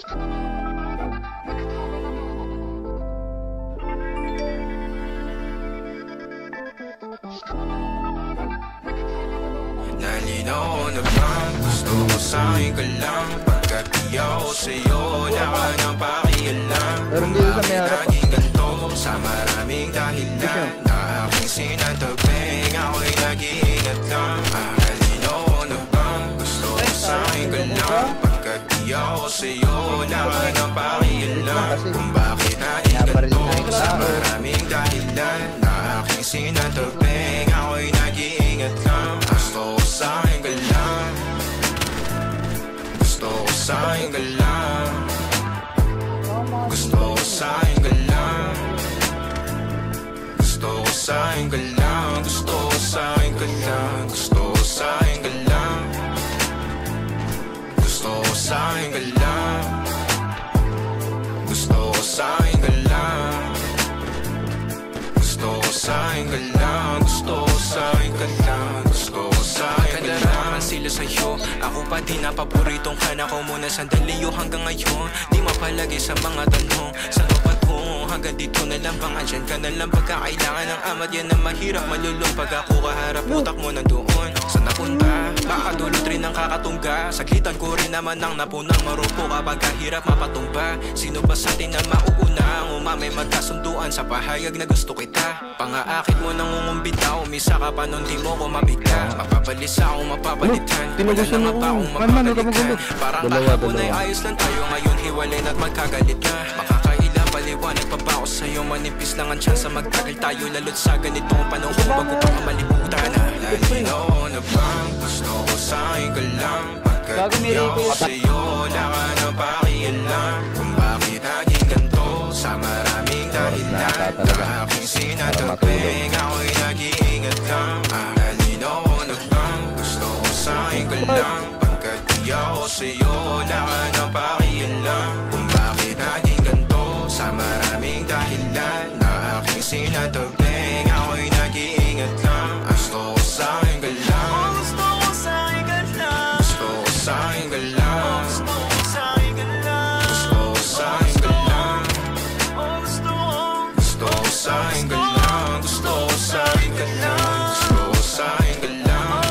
Nalinaw na bang gusto ko sa'yo ka lang? Pagkat di ako sa'yo, wala ka nang pakialam. Bakit naging ganito sa maraming dahilan na aking sinantabing, ako'y nag-iingat lang. Nalinaw na bang gusto ko sa'yo ka lang? Pagkat di ako sa'yo, wala ka nang pakialam. Kung bakit naging ganito sa maraming dahilan na aking sinantabing, ako'y nag-iingat lang. Gusto ko sa'yo ka lang, gusto ko sa'yo ka lang, gusto ko sa'yo ka lang, gusto ko sa'yo ka lang, gusto ko sa'yo ka lang, gusto ko sa'yo ka lang, gusto ko sa'yo ka lang, gusto ko sa'yo ka lang, gusto ko sa'yo ka lang, gusto ko sa'yo ka lang, gusto ko sa'yo ka lang. Sila sa'yo, ako pa din ang paboritong kana ko muna sandali hanggang ngayon. Di mapalagi sa mga tanong, saan ka patungo? Hanggang dito na lang bang andyan ka na lang pagkakailangan ng amat? Yan ang mahirap malulong pag ako kaharap, utak mo nandoon. Saan napunta? Baka dulot rin ang kakatungga. Saglitan ko rin naman ang napunang marupo kapag kahirap mapatumba. Sino ba sa atin na mauuna ang umamay magkasunduan sa pahayag na gusto kita? Pangaakit mo nang umumbita, umisa ka pa nun di mo ko mabigla. Mapapalis ako mapapalitan, wala naman pa akong mapapalitan. Parang kahapon ay ayos lang tayo, ngayon hiwalay na't magkagalit na. Makakailang paliwanag pa ba ako sa'yo? Manipis lang ang tsansa magtagal tayo lalo't sa ganitong panahon bago pa malibutan na. Nalinaw na bang gusto ko sa'yo ka lang? Pagkat di ako sa'yo, wala ka nang pakialam. Kung bakit naging ganito sa maraming dahilan na aking sinatagping, ako'y nag-iingat lang. Nalinaw na bang gusto ko sa'yo ka lang? Pagkat di ako sa'yo, wala ka nang pakialam. Kung bakit naging ganito sa maraming dahilan na aking sinatagping, ako'y nag-iingat lang. Gusto ko sa'yo ka lang, gusto ko sa'yo ka lang, gusto ko sa'yo ka lang, gusto ko sa'yo ka lang, gusto ko sa'yo ka lang, gusto ko sa'yo ka lang, gusto ko sa'yo ka lang, gusto ko sa'yo ka lang,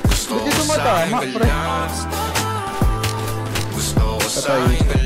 gusto ko sa'yo ka lang, gusto ko sa'yo ka lang.